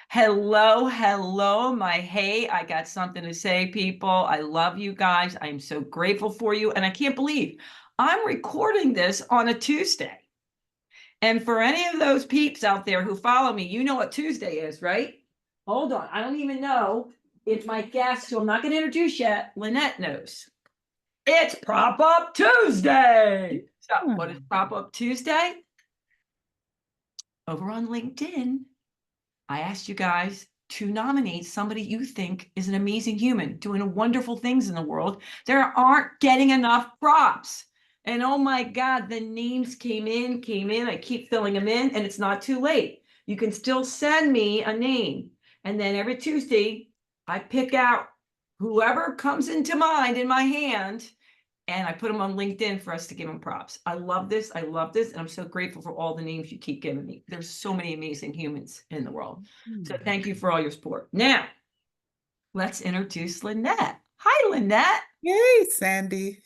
Hello, hello, my hey, I got something to say, people. I love you guys. I'm so grateful for you. And I can't believe I'm recording this on a Tuesday. And for any of those peeps out there who follow me, you know what Tuesday is, right? Hold on. I don't even know if my guest, who I'm not going to introduce yet, Linette knows. It's Prop Up Tuesday. So, what is Prop Up Tuesday? Over on LinkedIn, I asked you guys to nominate somebody you think is an amazing human doing wonderful things in the world. There aren't getting enough props. And oh my God, the names came in. I keep filling them in, and it's not too late. You can still send me a name. And then every Tuesday, I pick out whoever comes into mind in my hand, and I put them on LinkedIn for us to give them props. I love this. I love this. And I'm so grateful for all the names you keep giving me. There's so many amazing humans in the world. So thank you for all your support. Now, let's introduce Linette. Hi, Linette. Yay, Sandy.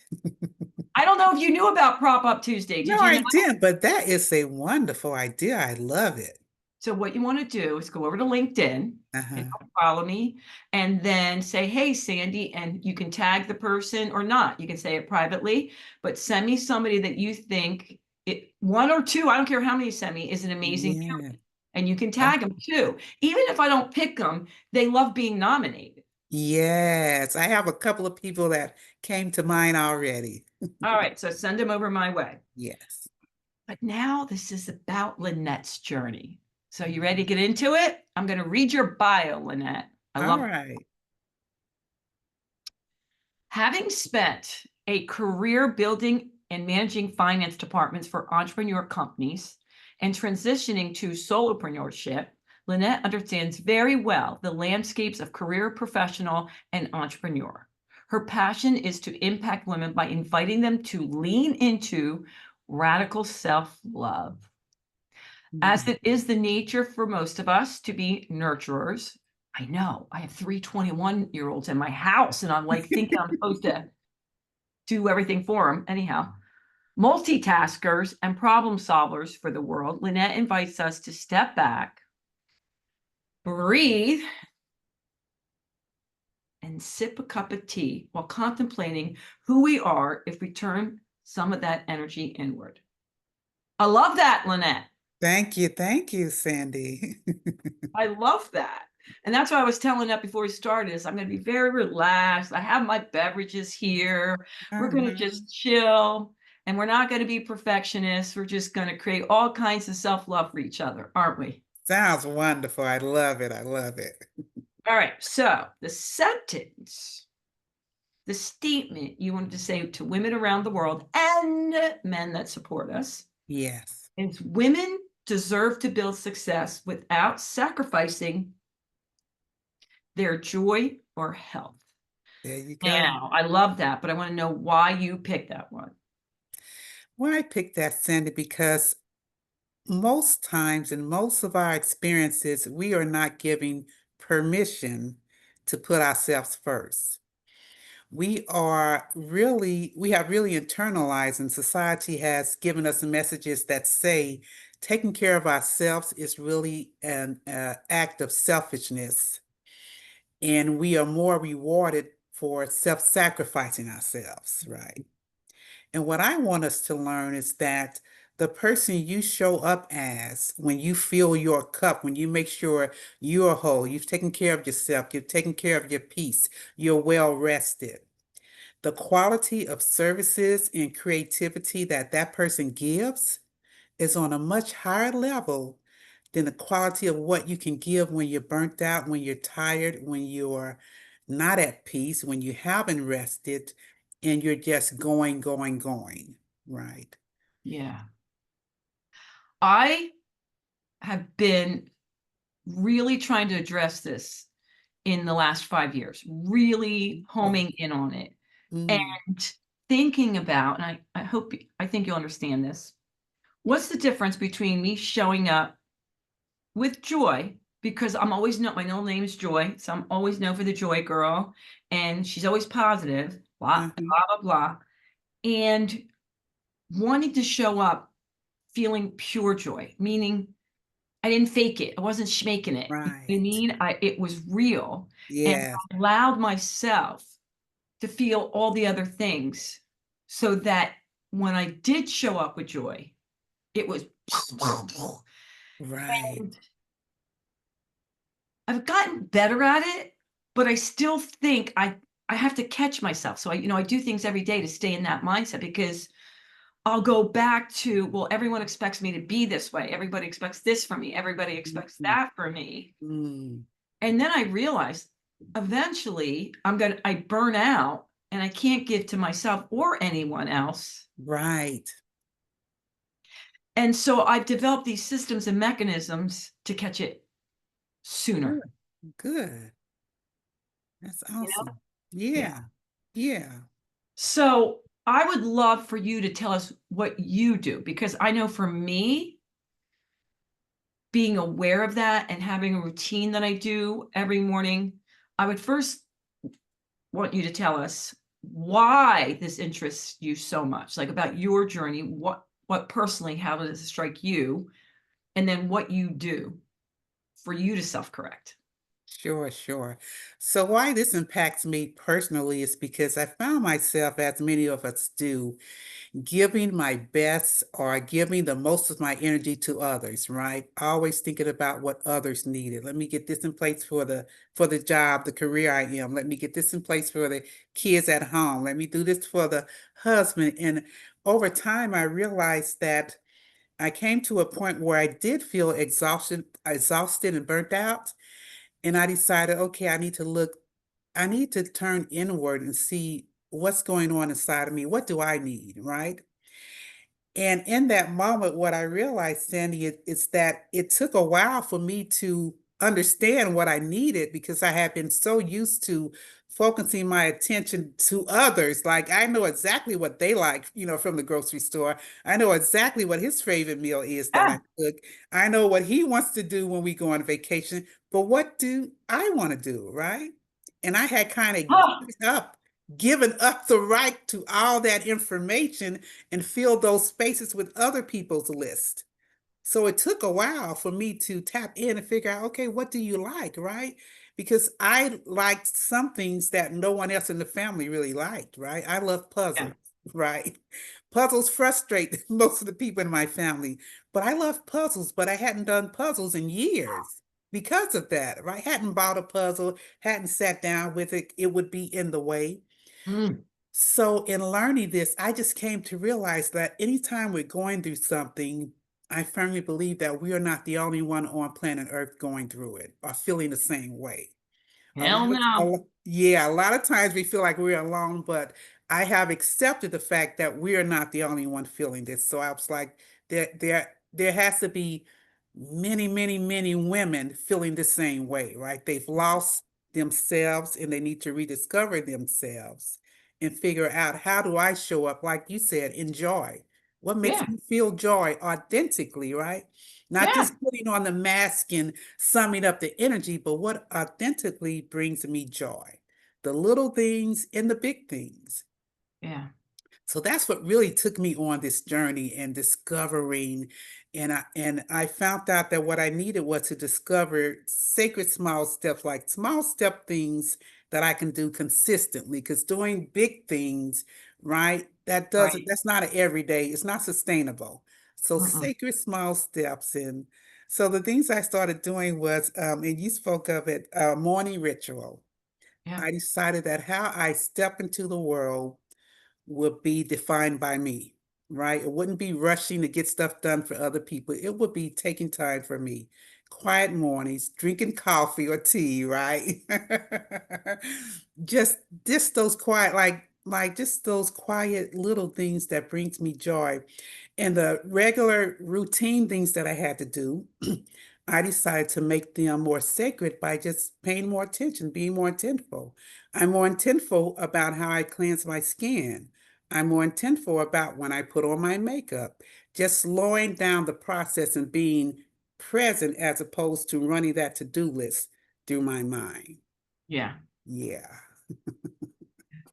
I don't know if you knew about Prop Up Tuesday. No, Did you I know? didn't, but that is a wonderful idea. I love it. So what you want to do is go over to LinkedIn and Uh-huh. follow me, and then say, hey, Sandy, and you can tag the person or not. You can say it privately, but send me somebody that you think one or two, I don't care how many you send me, is an amazing Yeah. human. And you can Uh, tag them too. Even if I don't pick them, they love being nominated. yes, I have a couple of people that came to mind already. All right, so send them over my way. Yes. But now this is about Linette's journey. So you ready to get into it? I'm going to read your bio, Linette. I All love right. Having spent a career building and managing finance departments for entrepreneur companies and transitioning to solopreneurship, Linette understands very well the landscapes of career professional and entrepreneur. Her passion is to impact women by inviting them to lean into radical self-love. As Mhm. it is the nature for most of us to be nurturers. I know I have 3 21-year-olds in my house, and I'm like thinking I'm supposed to do everything for them. Anyhow, multitaskers and problem solvers for the world, Linette invites us to step back, breathe, and sip a cup of tea while contemplating who we are if we turn some of that energy inward. I love that, Linette. Thank you, Sandy. I love that. And that's why I was telling that before we started is I'm going to be very relaxed. I have my beverages here. We're going to Uh-huh. just chill, and we're not going to be perfectionists. We're just going to create all kinds of self-love for each other, aren't we? Sounds wonderful. I love it. I love it. All right. So the statement you wanted to say to women around the world and men that support us Yes. is women deserve to build success without sacrificing their joy or health. There you go. Now, I love that, but I want to know why you picked that one. Well, I picked that, Sandy, because most times in most of our experiences, we are not giving permission to put ourselves first. We have really internalized, and society has given us messages that say taking care of ourselves is really an act of selfishness, and we are more rewarded for self-sacrificing ourselves, right? And what I want us to learn is that the person you show up as when you fill your cup, when you make sure you're whole, you've taken care of yourself, you've taken care of your peace, you're well rested. The quality of services and creativity that that person gives is on a much higher level than the quality of what you can give when you're burnt out, when you're tired, when you're not at peace, when you haven't rested, and you're just going, right? Yeah. I have been really trying to address this in the last 5 years, really Oh, homing in on it mm, and thinking about, and I think you'll understand this. What's the difference between me showing up with joy, because I'm always know my middle name is Joy, so I'm always known for the joy girl, and she's always positive, blah, uh-huh, blah, blah, blah, and wanting to show up feeling pure joy, meaning I didn't fake it. I wasn't schmaking it. You know what I Right. mean? It was real. And Yeah. I allowed myself to feel all the other things so that when I did show up with joy, it was Right. and I've gotten better at it, but I still think I have to catch myself. So I do things every day to stay in that mindset because I'll go back to, well, everyone expects me to be this way. Everybody expects this from me. Everybody expects Mm, that from me. mm, And then I realized eventually I burn out and I can't give to myself or anyone else. right. And so I've developed these systems and mechanisms to catch it Good. sooner, Good. That's you know? awesome. Yeah. Yeah. Yeah. So I would love for you to tell us what you do because I know for me, being aware of that and having a routine that I do every morning, I would first want you to tell us why this interests you so much, like about your journey, what personally, how does it strike you, and then what you do for you to self-correct. Sure, sure. So why this impacts me personally is because I found myself, as many of us do, giving my best or giving the most of my energy to others, right? Always thinking about what others needed. Let me get this in place for the job, the career I am. Let me get this in place for the kids at home. Let me do this for the husband. And over time, I realized that I came to a point where I did feel exhausted and burnt out. And I decided, okay, I need to turn inward and see what's going on inside of me. What do I need, right? And in that moment, what I realized, Sandy, is that it took a while for me to understand what I needed because I had been so used to focusing my attention to others. Like I know exactly what they like, from the grocery store. I know exactly what his favorite meal is that I Yeah. cook. I know what he wants to do when we go on vacation, but what do I want to do, right? And I had kind of Oh, given up the right to all that information and fill those spaces with other people's list. So it took a while for me to tap in and figure out, okay, what do you like, right? Because I liked some things that no one else in the family really liked, right? I love yeah. puzzles, right? Puzzles frustrate most of the people in my family, but I love puzzles, but I hadn't done puzzles in years because of that, right? Hadn't bought a puzzle, hadn't sat down with it, it would be in the way. Mm, So, in learning this, I just came to realize that anytime we're going through something, I firmly believe that we are not the only one on planet Earth going through it or feeling the same way. hell no. Yeah, a lot of times we feel like we're alone, but I have accepted the fact that we are not the only one feeling this. So I was like, there has to be many, many, many women feeling the same way, right? They've lost themselves and they need to rediscover themselves and figure out how do I show up, like you said, in joy. What makes Yeah. me feel joy authentically, right? Not Yeah. just putting on the mask and summing up the energy, but what authentically brings me joy. The little things and the big things. Yeah. So that's what really took me on this journey and discovering. And I found out that what I needed was to discover sacred small steps, like small step things that I can do consistently. Because doing big things, right, Right. that's not an everyday, it's not sustainable. So Mm-mm. sacred small steps. And so the things I started doing was, and you spoke of it, morning ritual. Yeah. I decided that how I step into the world would be defined by me, right? It wouldn't be rushing to get stuff done for other people. It would be taking time for me. Quiet mornings, drinking coffee or tea, right? just just those quiet, like just those quiet little things that brings me joy. And the regular routine things that I had to do, I decided to make them more sacred by just paying more attention, being more intentful. I'm more intentful about how I cleanse my skin. I'm more intentful about when I put on my makeup, just slowing down the process and being present as opposed to running that to-do list through my mind. Yeah. Yeah.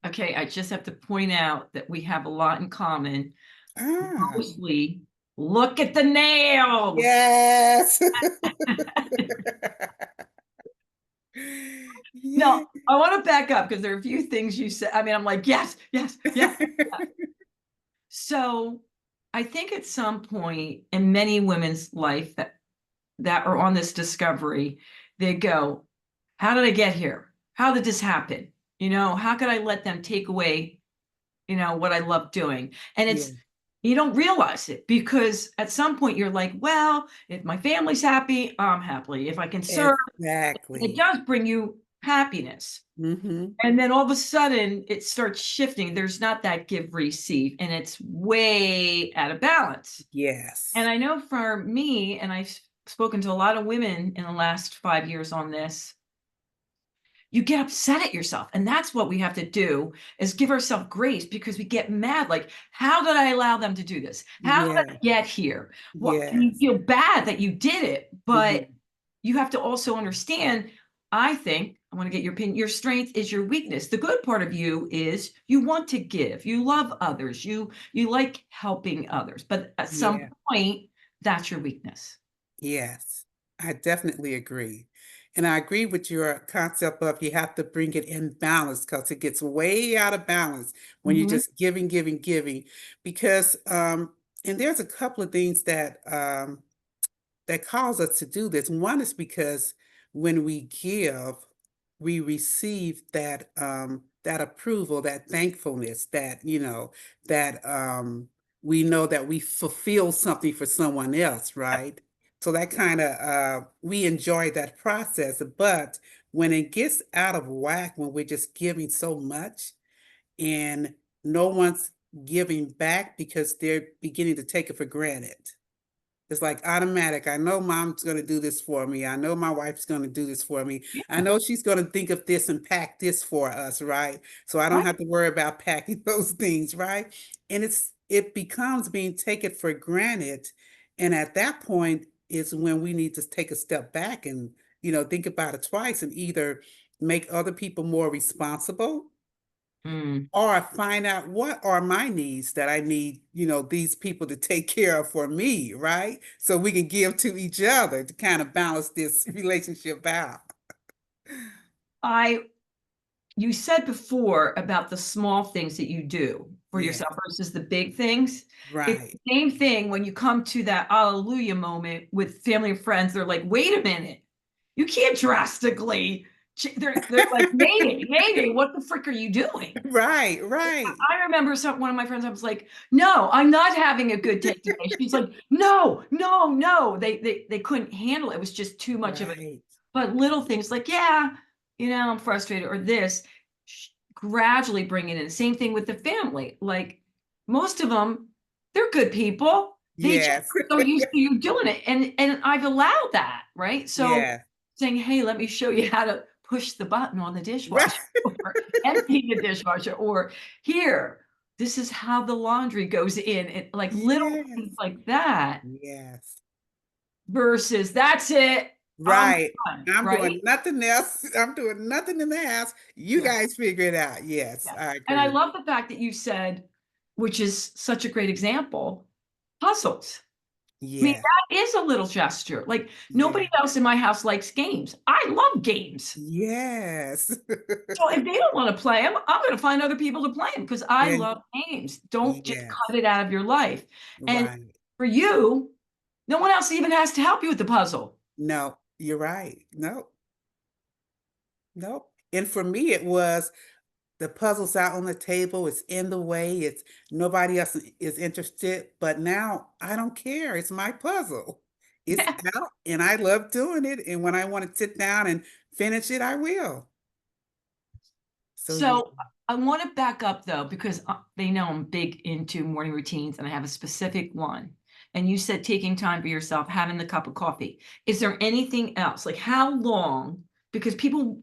Okay. I just have to point out that we have a lot in common. Ah, Mostly. Look at the nails. Yes. Yeah. No, I want to back up because there are a few things you said. I mean, I'm like, yes, yes, yes. So I think at some point in many women's life that are on this discovery, they go, how did I get here? How did this happen? How could I let them take away, what I love doing? And Yeah, you don't realize it because at some point you're like, well, if my family's happy, I'm happy. If I can serve, it exactly. does bring you happiness. Hmm. And then all of a sudden it starts shifting. There's not that give receive, and it's way out of balance. And Yes. I know for me, and I've spoken to a lot of women in the last 5 years on this, you get upset at yourself. And that's what we have to do is give ourselves grace because we get mad. Like, how did I allow them to do this? How did Yeah. I get here? What, and you Yes. feel bad that you did it, but Hmm. you have to also understand, I think, I want to get your opinion. Your strength is your weakness. The good part of you is you want to give. You love others. You like helping others. But at some Yeah. point, that's your weakness. Yes. I definitely agree. And I agree with your concept of you have to bring it in balance because it gets way out of balance when you're Mhm. just giving, giving, giving. Because and there's a couple of things that cause us to do this. One is because when we give, we receive that approval, that thankfulness, that that we know that we fulfill something for someone else, right? So that kind of we enjoy that process. But when it gets out of whack, when we're just giving so much and no one's giving back because they're beginning to take it for granted. It's like automatic. I know mom's going to do this for me. I know my wife's going to do this for me. I know she's going to think of this and pack this for us, right? So I don't Right. have to worry about packing those things, right? And it becomes being taken for granted. And at that point is when we need to take a step back and, think about it twice and either make other people more responsible Mm. or find out what are my needs that I need, these people to take care of for me, right? So we can give to each other to kind of balance this relationship out. I You said before about the small things that you do for Yeah, yourself versus the big things. It's right. the same thing when you come to that hallelujah moment with family and friends. They're like, wait a minute, you can't drastically. They're like, Mayday, what the frick are you doing? Right, right. I remember one of my friends, I was like, no, I'm not having a good day today. She's like, no, no, no. They couldn't handle it. It was just too much of it. Right. But little things like, yeah, I'm frustrated or this, gradually bring it in. Same thing with the family. Like most of them, they're good people. They just Yes. are so used to you doing it. And I've allowed that, right? So Yeah. saying, hey, let me show you how to push the button on the Right. dishwasher or empty the dishwasher, or here, this is how the laundry goes in. It like little things Yes. like that Yes. versus that's it. I'm Right. done, I'm right? doing nothing else. I'm doing nothing in the house. You Yeah. guys figure it out. Yes, Yeah. I And I agree. love the fact that you said, which is such a great example, puzzles. I mean, Yeah. that is a little gesture. Like Yeah. nobody else in my house likes games. I love games. Yes. So if they don't want to play them, I'm going to find other people to play them because I And love games. Don't just yes. cut it out of your life. And Right. for you, no one else even has to help you with the puzzle. No, you're right. Nope. Nope. And for me, it was the puzzle's out on the table. It's in the way. It's nobody else is interested. But now I don't care. It's my puzzle. It's out and I love doing it. And when I want to sit down and finish it, I will. So yeah, So I want to back up though, because they know I'm big into morning routines and I have a specific one. And you said taking time for yourself, having the cup of coffee. Is there anything else? Like how long? Because people,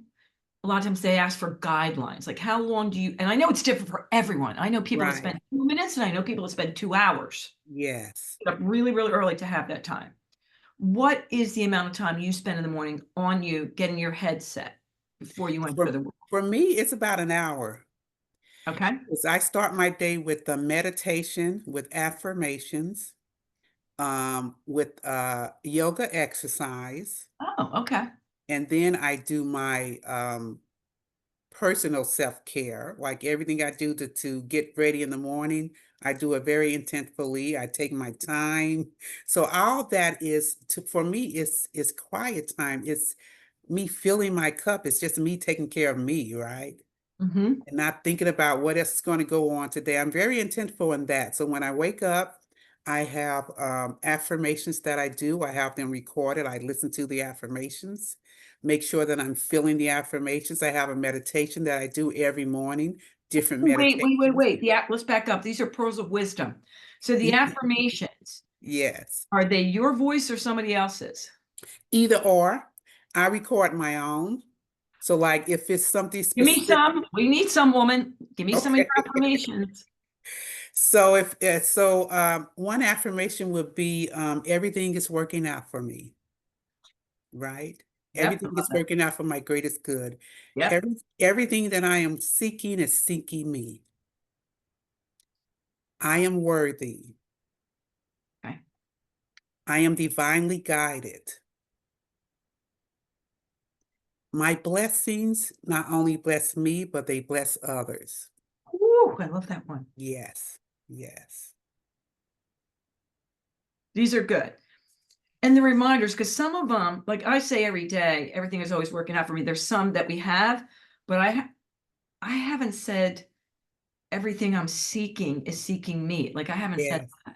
a lot of times they ask for guidelines. Like how long do you, and I know it's different for everyone. I know people that right. spend 2 minutes and I know people that spend 2 hours. Yes. Get up really, really early to have that time. What is the amount of time you spend in the morning on you getting your head set before you enter For the world? for me, it's about an hour. Okay. 'Cause I start my day with the meditation, with affirmations. with yoga exercise. Oh, okay. And then I do my personal self-care, like everything I do to get ready in the morning. I do it very intentfully. I take my time. So all that is for me is quiet time. It's me filling my cup. It's just me taking care of me, right? Hmm. And not thinking about what else is going to go on today. I'm very intentful in that. So when I wake up, I have affirmations that I do. I have them recorded. I listen to the affirmations, make sure that I'm feeling the affirmations. I have a meditation that I do every morning, different meditations. Wait. Let's back up. These are pearls of wisdom. So the affirmations, Yes, are they your voice or somebody else's? either or. I record my own. So like if it's something Give me specific, some. We need some, woman. Give me some of your okay. affirmations. So if so one affirmation would be everything is working out for me, right? Yep. I Everything love is that. working out for my greatest good. Yep. Everything that I am seeking is seeking me. I am worthy. Okay. I am divinely guided. My blessings not only bless me, but they bless others. Ooh, I love that one. Yes, yes, These are good. And the reminders, because some of them, like I say every day, everything is always working out for me. There's some that we have, but I haven't said everything I'm seeking is seeking me. Like I haven't said yes, that.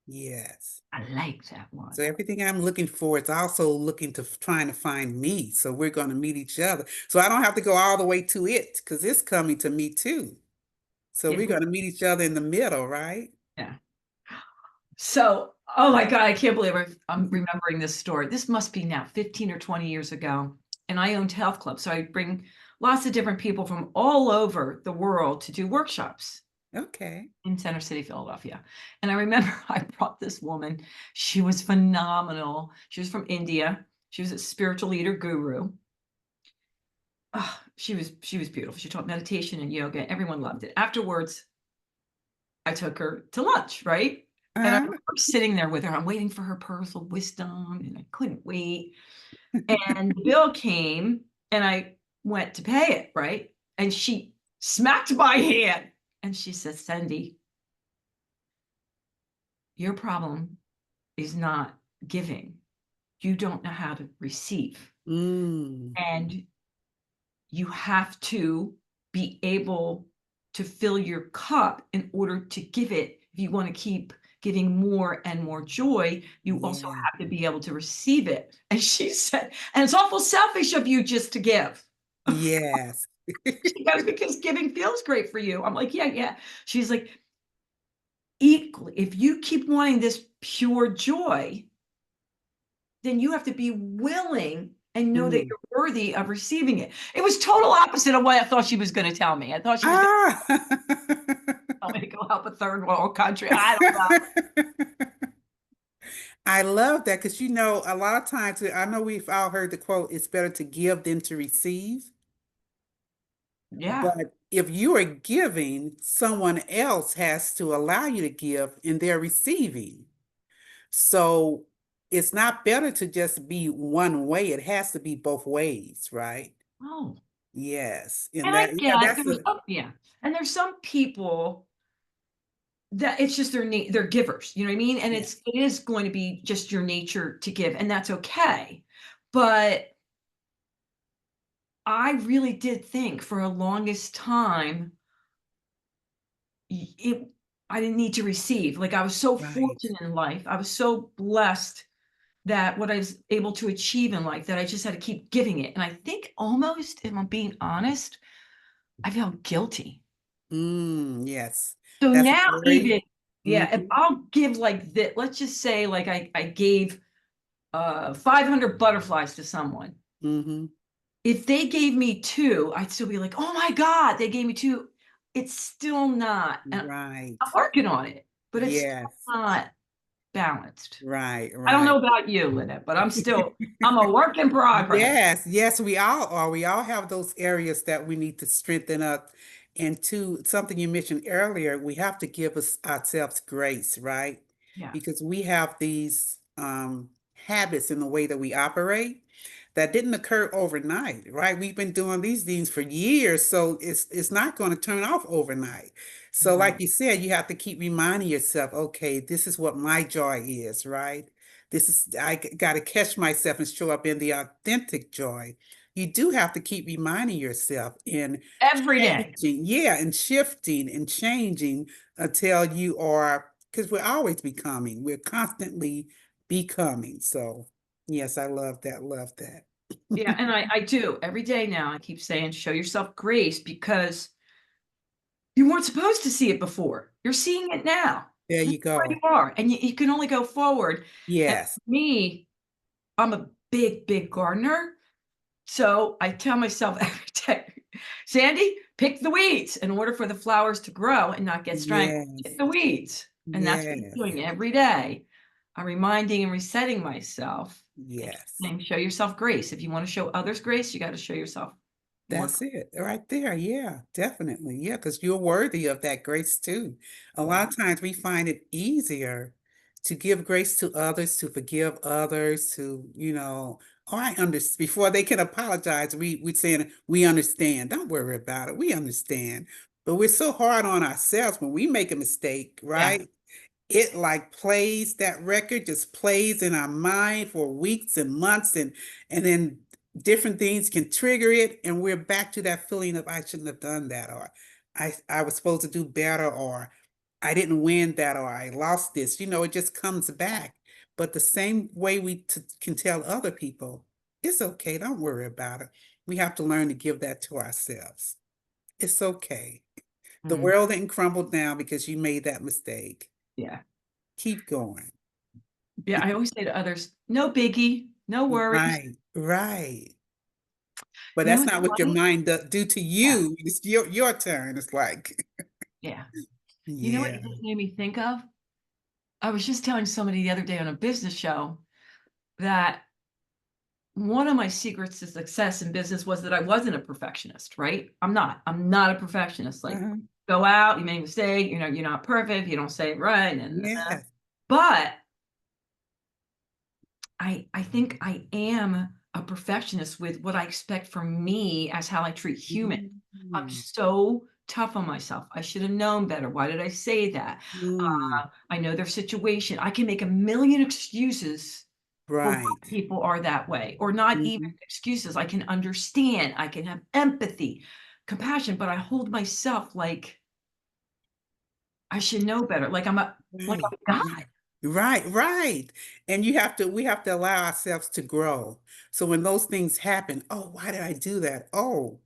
yes. I like that one. So everything I'm looking for is also looking to trying to find me. So we're going to meet each other. So I don't have to go all the way to it because it's coming to me too. So If we're we, going to meet each other in the middle, right? yeah. So, oh my God, I can't believe I'm remembering this story. This must be now 15 or 20 years ago. And I owned health clubs. So I bring lots of different people from all over the world to do workshops Okay. in Center City, Philadelphia. And I remember I brought this woman. She was phenomenal. She was from India. She was a spiritual leader guru. Oh, she was beautiful. She taught meditation and yoga. Everyone loved it. Afterwards, I took her to lunch, right? And I Uh, remember sitting there with her. I'm waiting for her pearls of wisdom, and I couldn't wait. And the bill came, and I went to pay it, right? And she smacked my hand, and she said, "Cindy, your problem is not giving. You don't know how to receive. mm, And you have to be able to fill your cup in order to give it. If you want to keep giving more and more joy, you also yeah. have to be able to receive it." And she said, "And it's awful selfish of you just to give." Yes. She goes, "Because giving feels great for you." I'm like, "Yeah, yeah." She's like, "Equally, if you keep wanting this pure joy, then you have to be willing and know that Mm. you're worthy of receiving it." It was total opposite of what I thought she was going to tell me. I thought she was going Ah. to tell me to go help a third world country. I don't know. I love that because you know, a lot of times I know we've all heard the quote, it's better to give than to receive. Yeah. But if you are giving, someone else has to allow you to give and they're receiving. So it's not better to just be one way. It has to be both ways, right? Oh, Yes. And and I that, yeah, get that's there's a, some, yeah, and there's some people that it's just they're givers. You know what I mean? And yeah. it is going to be just your nature to give, and that's okay. But I really did think for a longest time it I didn't need to receive. Like I was so Right. fortunate in life. I was so blessed that what I was able to achieve in life that I just had to keep giving it. And I think almost, if I'm being honest, I felt guilty. Yes. So That's now very, even, yeah, if mm-hmm, I'll give like this, let's just say like I gave 500 butterflies to someone. mm-hmm, If they gave me two, I'd still be like, "Oh my God, they gave me two." It's still not, and right. I'm working on it, but it's still Yes. not balanced. Right, I don't know right. about you, Lynette, but I'm a work in progress. Yes, yes, we all are. We all have those areas that we need to strengthen up. And to something you mentioned earlier, we have to give ourselves grace, right? Yeah. because we have these habits in the way that we operate that didn't occur overnight, right? We've been doing these things for years, so it's not going to turn off overnight. So, like Right. you said, you have to keep reminding yourself, okay, this is what my joy is, right? This is I got to catch myself and show up in the authentic joy. You do have to keep reminding yourself in Every day. changing, yeah, and shifting and changing until you are, because we're always becoming, we're constantly becoming. So, yes, I love that. Love that. Yeah, and I do every day now. I keep saying, show yourself grace because you weren't supposed to see it before. You're seeing it now. There This you is where go. you are, and you can only go forward. And Yes. for me, I'm a big, big gardener. So I tell myself every day, Sandy, pick the weeds in order for the flowers to grow and not get strangled. Pick Yes. the weeds. And that's what I'm Yes. doing every day. I'm reminding and resetting myself and keep Yes. saying, show yourself grace. If you want to show others grace, you got to show yourself more. That's it right there. Yeah, definitely. Yeah, because you're worthy of that grace too. A Yeah. lot of times we find it easier to give grace to others, to forgive others, to, oh, I understand. Before they can apologize, we're saying, we understand. Don't worry about it. We understand. But we're so hard on ourselves when we make a mistake, Yeah. right? It like plays, that record just plays in our mind for weeks and months, and then different things can trigger it, and we're back to that feeling of I shouldn't have done that, or I was supposed to do better, or I didn't win that, or I lost this. It just comes back. But the same way we can tell other people, it's okay, don't worry about it. We have to learn to give that to ourselves. It's okay. The Mm, world didn't crumble down because you made that mistake. yeah. Keep going. Yeah. I always say to others, no biggie, no worries. Right, right. But You know that's what's not what your funny? mind do to Yeah. you. It's your turn. It's like, Yeah. You know what yeah. it just made me think of? I was just telling somebody the other day on a business show that one of my secrets to success in business was that I wasn't a perfectionist, right? I'm not a perfectionist. Like, Uh-huh. go out, you make a mistake, you're not perfect, you don't say it right. Yes. But I think I am a perfectionist with what I expect from me as how I treat humans. I'm Mm, so tough on myself. I should have known better. Why did I say that? mm, I know their situation. I can make a million excuses for why right. people are that way, or not even Mhm. excuses. I can understand. I can have empathy, compassion, but I hold myself like I should know better. Like Right, I'm God. right, right, right. And we have to allow ourselves to grow. So when those things happen, oh, why did I do that? Oh,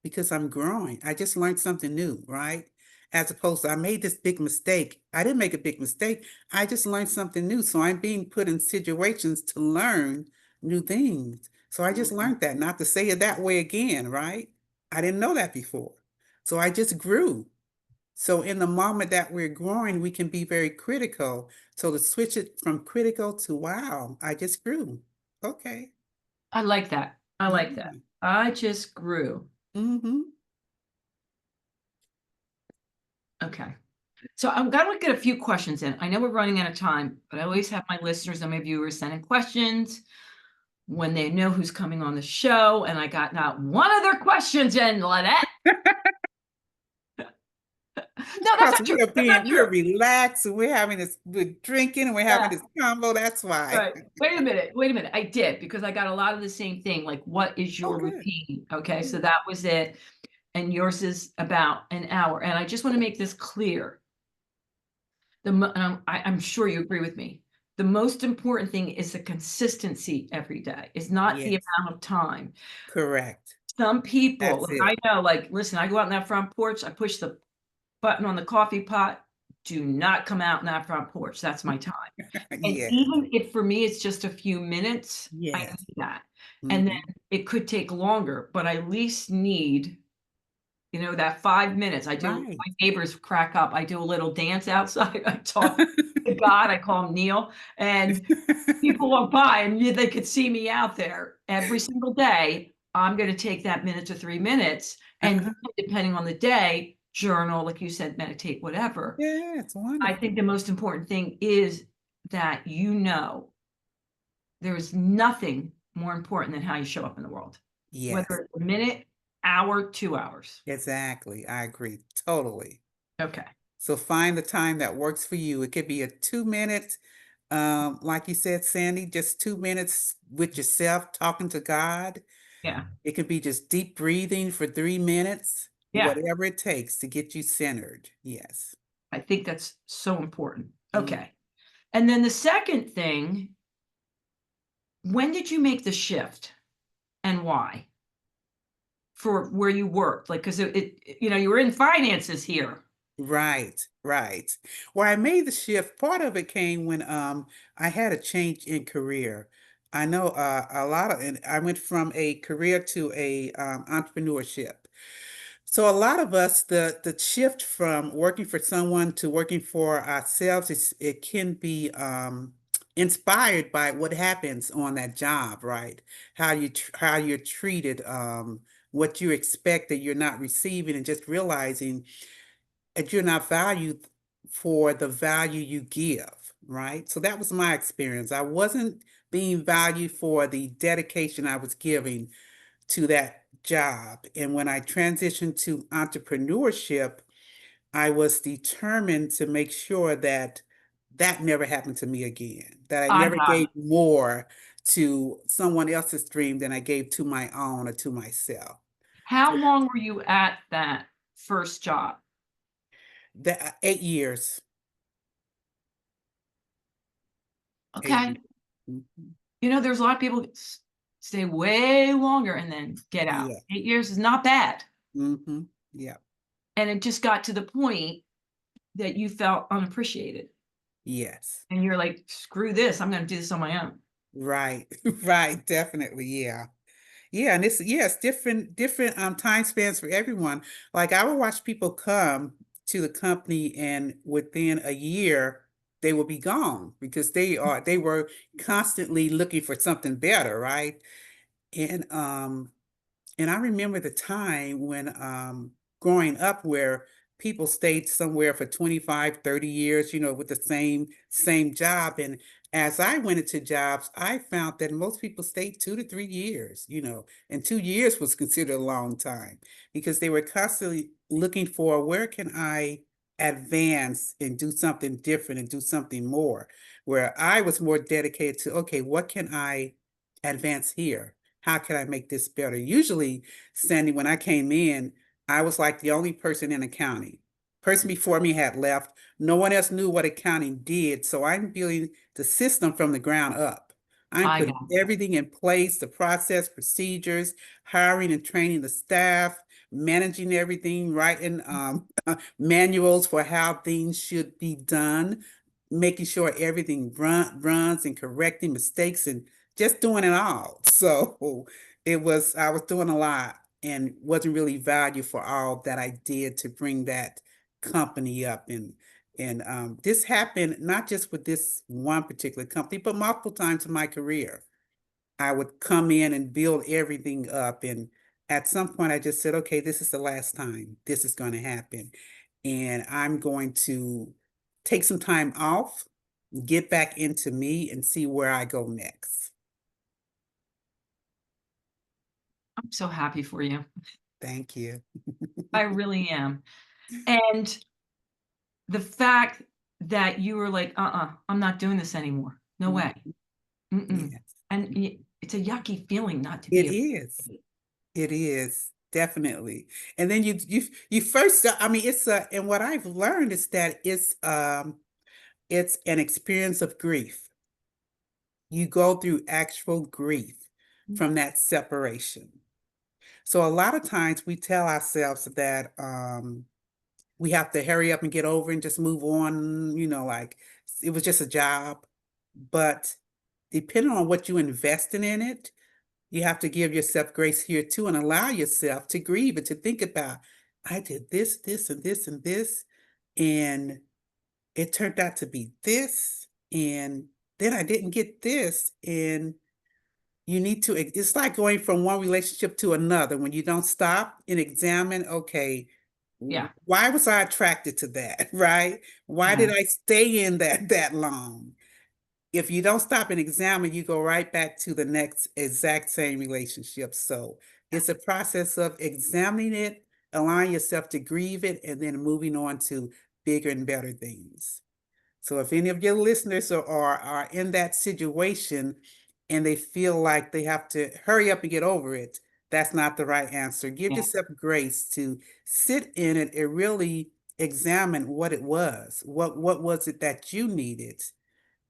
because I'm growing. I just learned something new, right? As opposed to I made this big mistake. I didn't make a big mistake. I just learned something new. So I'm being put in situations to learn new things. So I just Mhm. learned that, not to say it that way again, right? I didn't know that before. So I just grew. So in the moment that we're growing, we can be very critical. So to switch it from critical to wow, I just grew. Okay. I like that. I like that. Yeah. I just grew. Mm-hmm. Okay. So I'm gonna get a few questions in. I know we're running out of time, but I always have my listeners and my viewers sending questions when they know who's coming on the show. And I got not one of their questions in, Lynette. No, that's Because not true. That's not we're true. relaxed and we're drinking and we're having Yeah. this combo. That's why. Right. Wait a minute. Wait a minute. I did because I got a lot of the same thing. Like, what is Oh, your good. routine? Okay. So Good. that was it. And yours is about an hour. And I just want to make this clear. I'm sure you agree with me. The most important thing is the consistency every day. It's not the Yes, amount of time. correct. Some people, That's like I it. know, like, listen, I go out on that front porch, I push the button on the coffee pot. Do not come out in that front porch. That's my time. And Yes, even if for me it's just a few minutes, I yes. need that. And Hmm. then it could take longer, but I at least need, that 5 minutes. Right. My neighbors crack up. I do a little dance outside. I talk to God. I call him Neil. And people walk by and they could see me out there every single day. I'm going to take that minute to 3 minutes. And Uh-huh. depending on the day, journal, like you said, meditate, whatever. Yeah, it's I think wonderful. the most important thing is that you know there is nothing more important than how you show up in the world, Yes, whether it's a minute, hour, 2 hours. exactly. I agree totally. Okay. So find the time that works for you. It could be a 2 minute, like you said, Sandy, just 2 minutes with yourself talking to God. Yeah. It could be just deep breathing for 3 minutes, Yeah. whatever it takes to get you centered. Yes. I think that's so important. Mm. Okay. And then the second thing, when did you make the shift and why for where you worked? Like, because you were in finances here. Right, right. Well, I made the shift. Part of it came when I had a change in career. I know a lot of, and I went from a career to a entrepreneurship. So a lot of us, the shift from working for someone to working for ourselves, it can be inspired by what happens on that job, right? How you're treated, what you expect that you're not receiving, and just realizing that you're not valued for the value you give, right? So that was my experience. I wasn't being valued for the dedication I was giving to that job. And when I transitioned to entrepreneurship, I was determined to make sure that that never happened to me again, that I I never got gave it. more to someone else's dream than I gave to my own or to myself. How So long were you at that first job? that 8 years, 8 years. Okay. Mhm. There's a lot of people that stay way longer and then get out. Yeah. 8 years is not bad. Hmm. Yeah. And it just got to the point that you felt unappreciated. Yes. And you're like, screw this, I'm going to do this on my own. Right. Right. Definitely. Yeah. Yeah, and it's different time spans for everyone. Like I would watch people come to the company and within a year they will be gone because they were constantly looking for something better, right? And and I remember the time when growing up where people stayed somewhere for 25, 30 years, with the same job. And as I went into jobs, I found that most people stayed 2 to 3 years, and 2 years was considered a long time because they were constantly looking for where can I advance and do something different and do something more. Where I was more dedicated to, okay, what can I advance here? How can I make this better? Usually, Sandy, when I came in, I was like the only person in accounting. Person before me had left. No one else knew what accounting did. So I'm building the system from the ground up. I'm I putting got everything in place, the process, procedures, hiring and training the staff, managing everything, writing manuals for how things should be done, making sure everything runs and correcting mistakes and just doing it all. So I was doing a lot and wasn't really valued for all that I did to bring that company up. And this happened not just with this one particular company, but multiple times in my career. I would come in and build everything up. And at some point, I just said, okay, this is the last time this is going to happen. And I'm going to take some time off, get back into me, and see where I go next. I'm so happy for you. Thank you. I really am. And the fact that you were like, I'm not doing this anymore. No way. Mhm. Mm-mm. Yes, And it's a yucky feeling not to it be able is. to. It is definitely. And then you first, I mean, and what I've learned is that it's an experience of grief. You go through actual grief from that separation. So a lot of times we tell ourselves that we have to hurry up and get over and just move on, like it was just a job. But depending on what you invested in it, you have to give yourself grace here too and allow yourself to grieve and to think about, I did this, this, and this, and this, and it turned out to be this, and then I didn't get this. And you need to, it's like going from one relationship to another when you don't stop and examine, okay, Yeah. why was I attracted to that, right? Why did Yeah. I stay in that long? if you don't stop and examine, you go right back to the next exact same relationship. So it's a process of examining it, allowing yourself to grieve it, and then moving on to bigger and better things. So if any of your listeners are in that situation and they feel like they have to hurry up and get over it, that's not the right answer. Give Yeah, yourself grace to sit in it and really examine what it was. What was it that you needed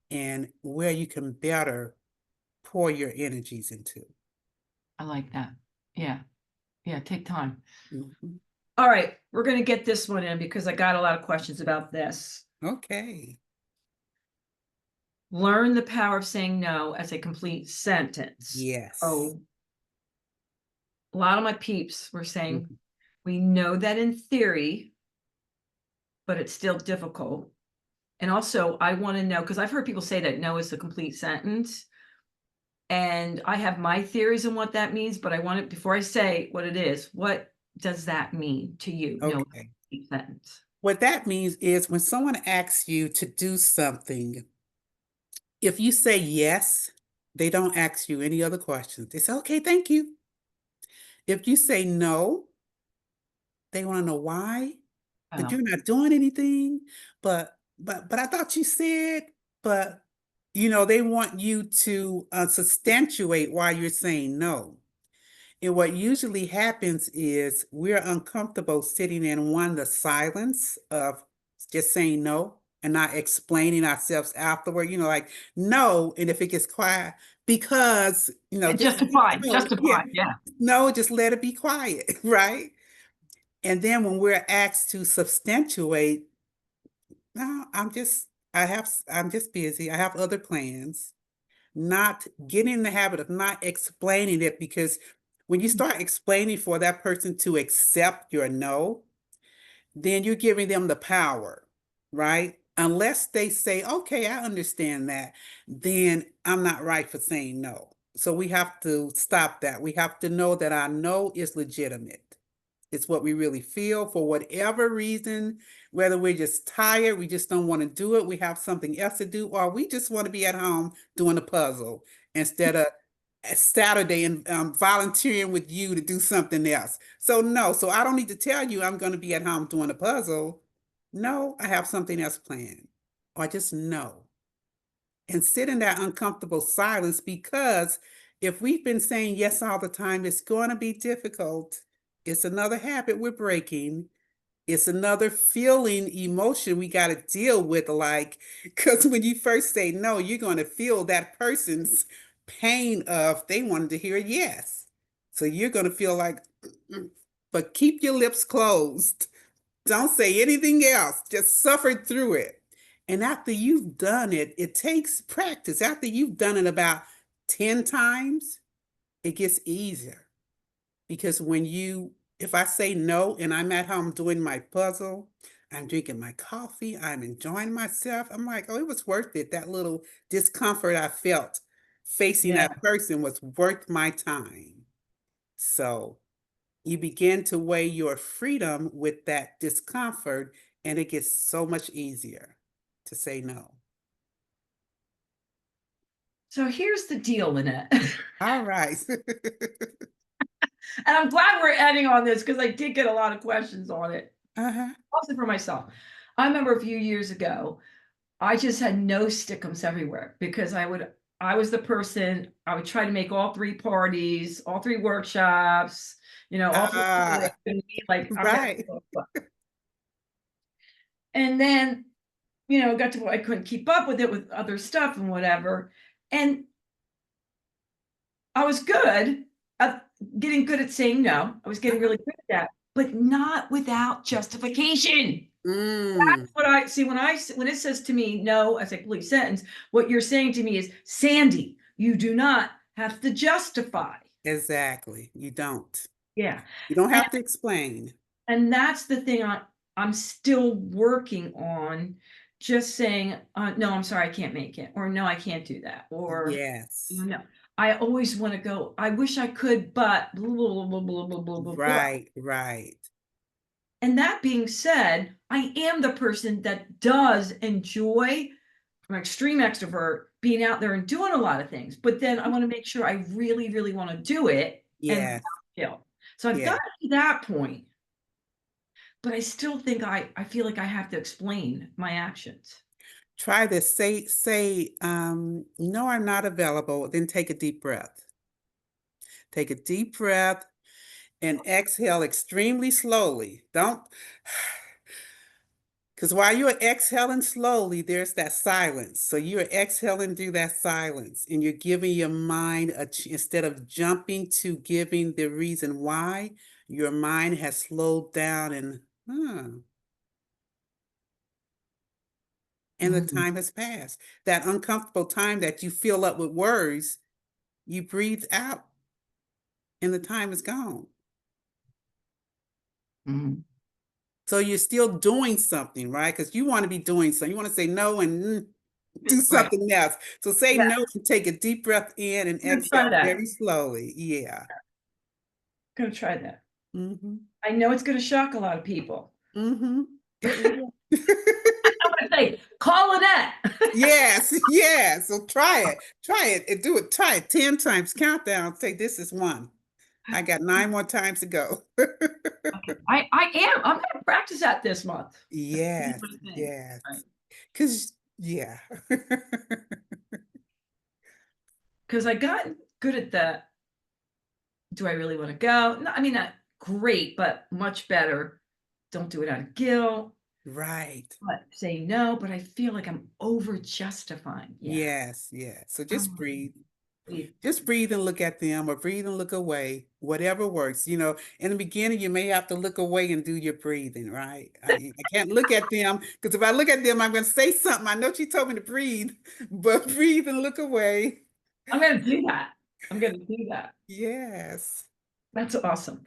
and where you can better pour your energies into. I like that. Yeah. Yeah. Take time. Mhm. All right. We're going to get this one in because I got a lot of questions about this. Okay. Learn the power of saying no as a complete sentence. Yes. Oh, a lot of my peeps were saying, Mhm. we know that in theory, but it's still difficult. And also, I want to know, because I've heard people say that no is a complete sentence. And I have my theories on what that means, but I want it before I say what it is. What does that mean to you? No Okay. complete sentence. What that means is when someone asks you to do something, if you say yes, they don't ask you any other questions. They say, okay, thank you. If you say no, they want to know why, but Oh, you're not doing anything. But I thought you said, but they want you to substantiate why you're saying no. And what usually happens is we're uncomfortable sitting in the silence of just saying no and not explaining ourselves afterward, like no, and if it gets quiet, because, just justified, no, yeah, justified. Yeah. no, just let it be quiet, right? And then when we're asked to substantiate, no, I'm just busy. I have other plans. Not getting in the habit of not explaining it, because when you start explaining for that person to accept your no, then you're giving them the power, right? Unless they say, okay, I understand that, then I'm not right for saying no. So we have to stop that. We have to know that our no is legitimate. It's what we really feel for whatever reason, whether we're just tired, we just don't want to do it, we have something else to do, or we just want to be at home doing a puzzle instead of Saturday and volunteering with you to do something else. So no, so I don't need to tell you I'm going to be at home doing a puzzle. No, I have something else planned. Or just no. And sit in that uncomfortable silence, because if we've been saying yes all the time, it's going to be difficult. It's another habit we're breaking. It's another feeling, emotion we got to deal with. Like, because when you first say no, you're going to feel that person's pain of they wanted to hear yes. So you're going to feel like, but keep your lips closed. Don't say anything else. Just suffer through it. And after you've done it, it takes practice. After you've done it about 10 times, it gets easier. Because if I say no and I'm at home doing my puzzle, I'm drinking my coffee, I'm enjoying myself, I'm like, oh, it was worth it. That little discomfort I felt facing Yeah. that person was worth my time. So you begin to weigh your freedom with that discomfort, and it gets so much easier to say no. So here's the deal, Linette. All right. And I'm glad we're ending on this because I did get a lot of questions on it, Uh-huh. also for myself. I remember a few years ago, I just had no stickums everywhere because I was the person, I would try to make all three parties, all three workshops, all three people that Ah, could meet, like I'm gonna. right. And then, got to I couldn't keep up with it with other stuff and whatever. And I was good at getting good at saying no. I was getting really good at that, but not without justification. Mm, That's what I see when it says to me no as a complete sentence. What you're saying to me is, Sandy, you do not have to justify. exactly. You don't. Yeah, You don't and have to explain. that's the thing I'm still working on. Just saying, no, I'm sorry, I can't make it, or no, I can't do that, or Yes. no. I always want to go, I wish I could, but blah, blah, blah, blah, blah, blah, blah, blah. Right, right. And that being said, I am the person that does enjoy, I'm an extreme extrovert, being out there and doing a lot of things, but then I want to make sure I really, really want to do it and Yes, without guilt. So I've yeah. gotten to that point, but I still think I feel like I have to explain my actions. Try this. Say, no, I'm not available. Then take a deep breath. Take a deep breath and exhale extremely slowly. Don't, because while you're exhaling slowly, there's that silence. So you're exhaling through that silence and you're giving your mind instead of jumping to giving the reason why, your mind has slowed down and the Mm, time has passed. That uncomfortable time that you fill up with worries, you breathe out and the time is gone. mm. So you're still doing something, right? Because you want to be doing something. You want to say no and do Right. something else. So say Yeah, no and take a deep breath in and I'm gonna try exhale that. very slowly. Yeah. Gonna try that. Mm-hmm. I know it's gonna shock a lot of people. Mm-hmm. It will. I'm gonna say, call Linette. Yes, yes. So try it. Try it and do it. Try it 10 times. Count down. Say this is one. I got 9 more times to go. Okay. I'm gonna practice that this month. That's gonna be Yes, my thing. yes. Right. Because, yeah. Because I got good at that. Do I really want to go? No, I mean not great, but much better. Don't do it out of guilt. Right. But say no, but I feel like I'm over justifying. Yeah. Yes, yes. So just Um, breathe. breathe. Just breathe and look at them or breathe and look away, whatever works. You know, in the beginning, you may have to look away and do your breathing, right? I can't look at them because if I look at them, I'm going to say something. I know she told me to breathe, but breathe and look away. I'm gonna do that. I'm gonna do that. Yes. That's awesome.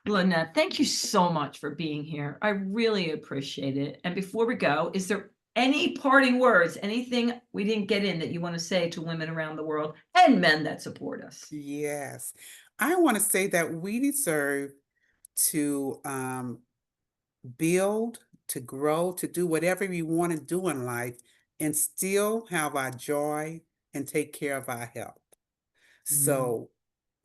Lynette, thank you so much for being here. I really appreciate it. And before we go, is there any parting words, anything we didn't get in that you want to say to women around the world and men that support us? Yes. I want to say that we deserve to build, to grow, to do whatever we want to do in life and still have our joy and take care of our health. Mm, So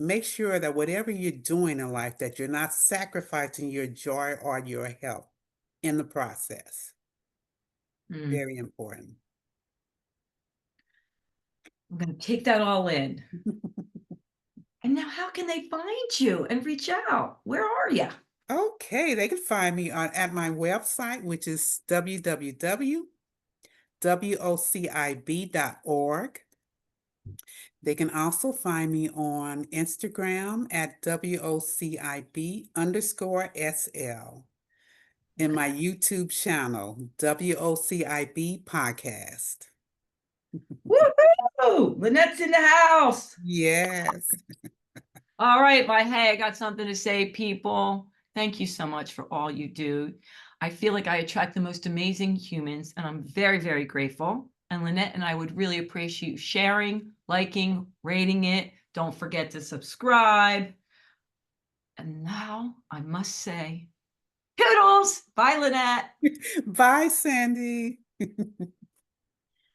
make sure that whatever you're doing in life, that you're not sacrificing your joy or your health in the process. mm. Very important. I'm going to take that all in. And now, how can they find you and reach out? Where are you? Okay, they can find me on at my website, which is www.wocib.org. They can also find me on Instagram at WOCIB_SL, in my YouTube channel, WOCIB Podcast. Woohoo! Lynette's in the house. Yes. All right, my hey, I got something to say, people. Thank you so much for all you do. I feel like I attract the most amazing humans, and I'm very, very grateful. And Linette and I would really appreciate you sharing, liking, rating it. Don't forget to subscribe. And now I must say, toodles! Bye, Linette. Bye, Sandy.